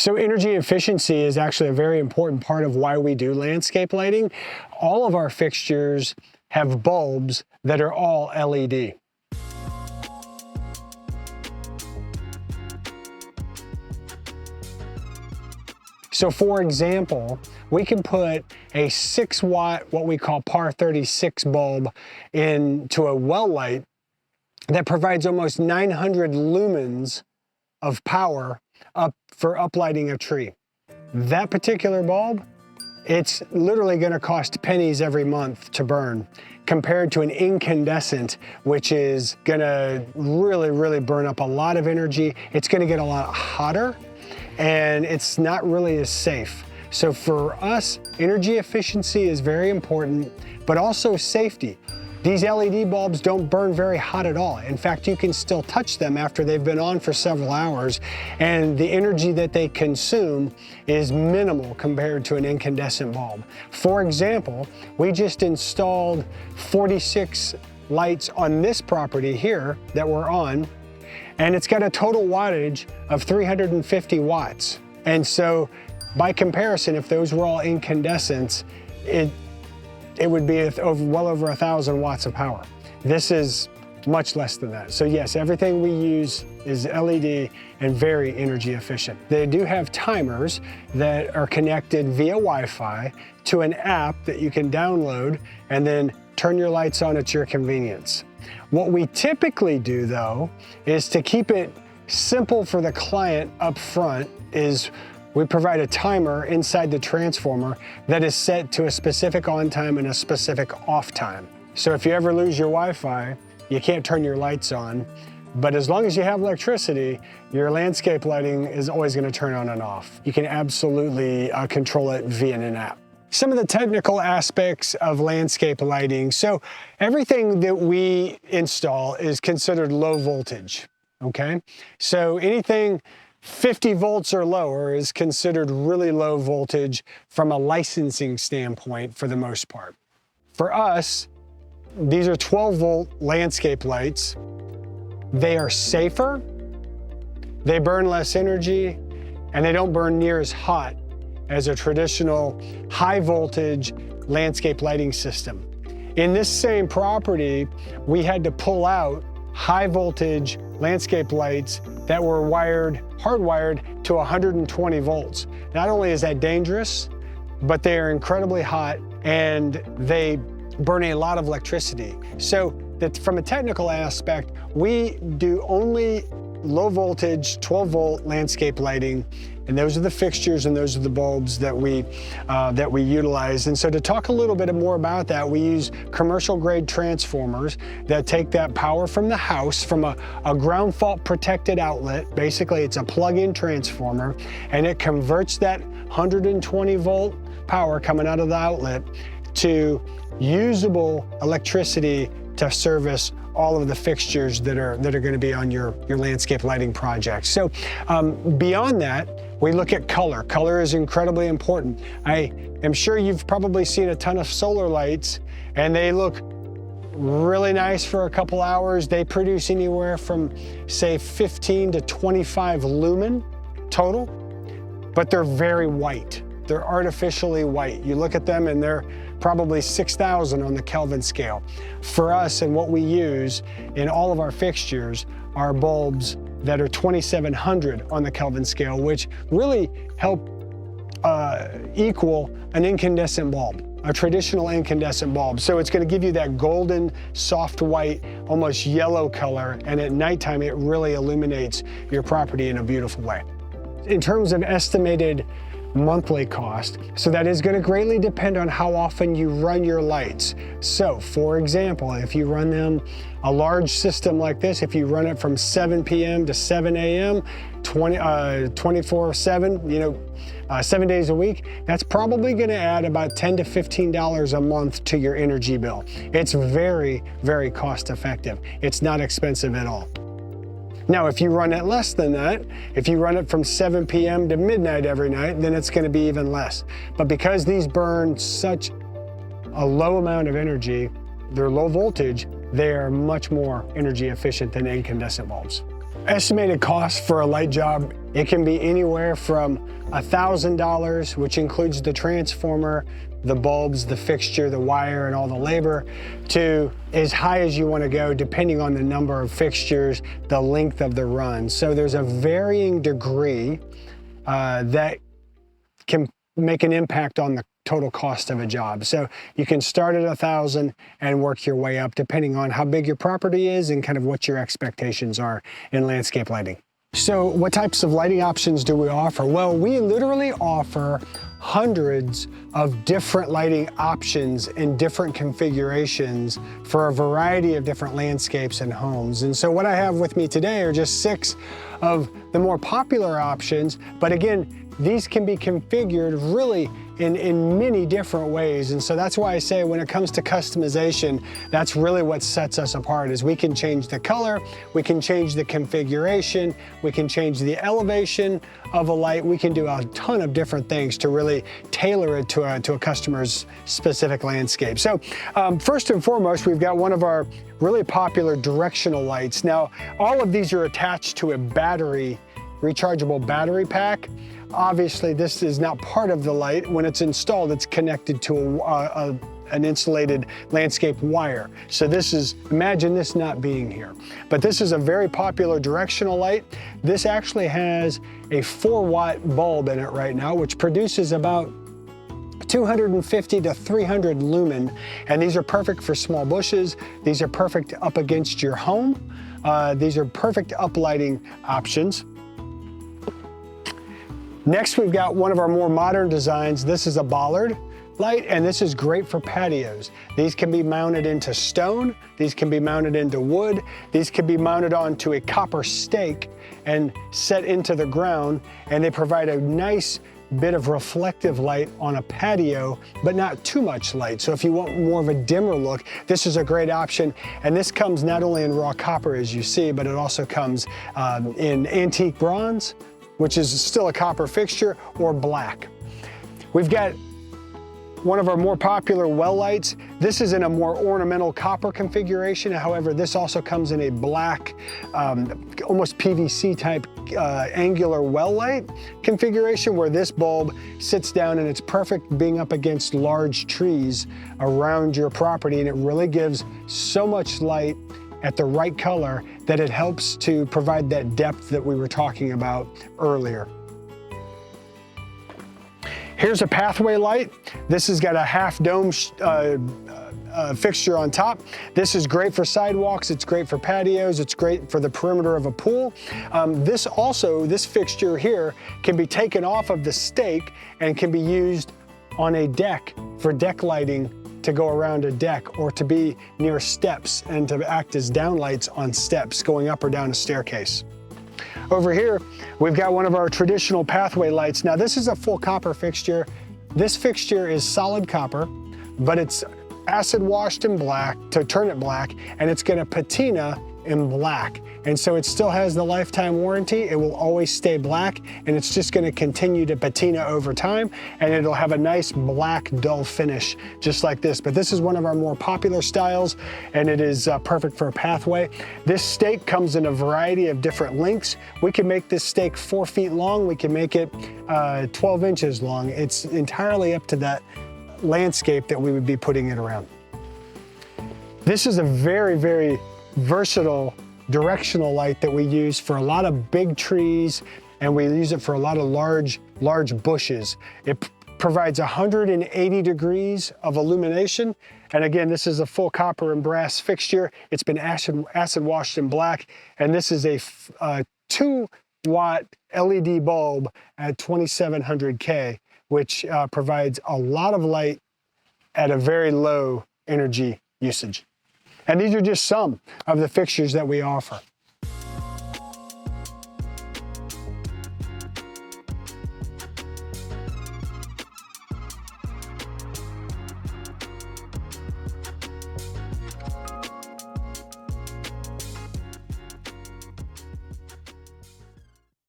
So energy efficiency is actually a very important part of why we do landscape lighting. All of our fixtures have bulbs that are all LED. So for example, we can put a 6-watt, what we call PAR 36 bulb into a well light that provides almost 900 lumens of power for uplighting a tree. That particular bulb, it's literally going to cost pennies every month to burn, compared to an incandescent, which is going to really burn up a lot of energy. It's going to get a lot hotter, and it's not really as safe. So for us, energy efficiency is very important, but also safety. These LED bulbs don't burn very hot at all. In fact, you can still touch them after they've been on for several hours, and the energy that they consume is minimal compared to an incandescent bulb. For example, we just installed 46 lights on this property here that we're on, and it's got a total wattage of 350 watts. And so by comparison, if those were all incandescents, it would be well over 1,000 watts of power. This is much less than that. So yes, everything we use is LED and very energy efficient. They do have timers that are connected via Wi-Fi to an app that you can download and then turn your lights on at your convenience. What we typically do though, is to keep it simple for the client up front, is we provide a timer inside the transformer that is set to a specific on time and a specific off time. So if you ever lose your Wi-Fi, you can't turn your lights on, but as long as you have electricity, your landscape lighting is always going to turn on and off. You can absolutely control it via an app. Some of the technical aspects of landscape lighting. So everything that we install is considered low voltage, okay? So anything 50 volts or lower is considered really low voltage from a licensing standpoint for the most part. For us, these are 12-volt landscape lights. They are safer, they burn less energy, and they don't burn near as hot as a traditional high-voltage landscape lighting system. In this same property, we had to pull out high-voltage landscape lights that were hardwired to 120 volts. Not only is that dangerous, but they are incredibly hot and they burn a lot of electricity. So that from a technical aspect, we do only low voltage 12-volt landscape lighting, and those are the fixtures and those are the bulbs that we utilize. And so to talk a little bit more about that, we use commercial grade transformers that take that power from the house, from a ground fault protected outlet. Basically, it's a plug-in transformer, and it converts that 120 volt power coming out of the outlet to usable electricity to service all of the fixtures that are going to be on your landscape lighting project. So beyond that, we look at color. Color is incredibly important. I am sure you've probably seen a ton of solar lights, and they look really nice for a couple hours. They produce anywhere from, say, 15 to 25 lumen total, but they're very white. They're artificially white. You look at them and they're probably 6,000 on the Kelvin scale. For us, and what we use in all of our fixtures are bulbs that are 2,700 on the Kelvin scale, which really help equal an incandescent bulb, a traditional incandescent bulb. So it's going to give you that golden, soft white, almost yellow color, and at nighttime it really illuminates your property in a beautiful way. In terms of estimated monthly cost, so that is going to greatly depend on how often you run your lights. So for example, if you run them a large system like this, if you run it from 7 p.m. to 7 a.m. 24/7, 7 days a week, that's probably going to add about $10 to $15 a month to your energy bill. It's very, very cost effective. It's not expensive at all. Now, if you run it less than that, if you run it from 7 p.m. to midnight every night, then it's going to be even less. But because these burn such a low amount of energy, they're low voltage, they are much more energy efficient than incandescent bulbs. Estimated cost for a light job, it can be anywhere from $1,000, which includes the transformer, the bulbs, the fixture, the wire, and all the labor, to as high as you want to go depending on the number of fixtures, the length of the run. So there's a varying degree that can make an impact on the total cost of a job. So you can start at $1,000 and work your way up depending on how big your property is and kind of what your expectations are in landscape lighting. So what types of lighting options do we offer? Well, we literally offer hundreds of different lighting options in different configurations for a variety of different landscapes and homes. And so what I have with me today are just 6 of the more popular options, but again, these can be configured really in many different ways. And so that's why I say when it comes to customization, that's really what sets us apart, is we can change the color, we can change the configuration, we can change the elevation of a light. We can do a ton of different things to really tailor it to a customer's specific landscape. So first and foremost, we've got one of our really popular directional lights. Now, all of these are attached to a rechargeable battery pack. Obviously, this is not part of the light. When it's installed, it's connected to an insulated landscape wire. So imagine this not being here. But this is a very popular directional light. This actually has a 4-watt bulb in it right now, which produces about 250 to 300 lumen. And these are perfect for small bushes. These are perfect up against your home. These are perfect uplighting options. Next, we've got one of our more modern designs. This is a bollard light, and this is great for patios. These can be mounted into stone. These can be mounted into wood. These can be mounted onto a copper stake and set into the ground, and they provide a nice bit of reflective light on a patio, but not too much light. So if you want more of a dimmer look, this is a great option. And this comes not only in raw copper, as you see, but it also comes in antique bronze, which is still a copper fixture, or black. We've got one of our more popular well lights. This is in a more ornamental copper configuration. However, this also comes in a black, almost PVC type angular well light configuration, where this bulb sits down and it's perfect being up against large trees around your property. And it really gives so much light at the right color that it helps to provide that depth that we were talking about earlier. Here's a pathway light. This has got a half dome fixture on top. This is great for sidewalks, it's great for patios, it's great for the perimeter of a pool. This fixture here can be taken off of the stake and can be used on a deck for deck lighting, to go around a deck, or to be near steps and to act as downlights on steps going up or down a staircase. Over here, we've got one of our traditional pathway lights. Now, this is a full copper fixture. This fixture is solid copper, but it's acid washed in black to turn it black, and it's gonna patina in black. And so it still has the lifetime warranty. It will always stay black, and it's just gonna continue to patina over time, and it'll have a nice black dull finish, just like this. But this is one of our more popular styles, and it is perfect for a pathway. This stake comes in a variety of different lengths. We can make this stake 4 feet long. We can make it 12 inches long. It's entirely up to that landscape that we would be putting it around. This is a very, very versatile directional light that we use for a lot of big trees, and we use it for a lot of large bushes. It provides 180 degrees of illumination. And again, this is a full copper and brass fixture. It's been acid washed in black. And this is a 2-watt LED bulb at 2700K, which provides a lot of light at a very low energy usage. And these are just some of the fixtures that we offer.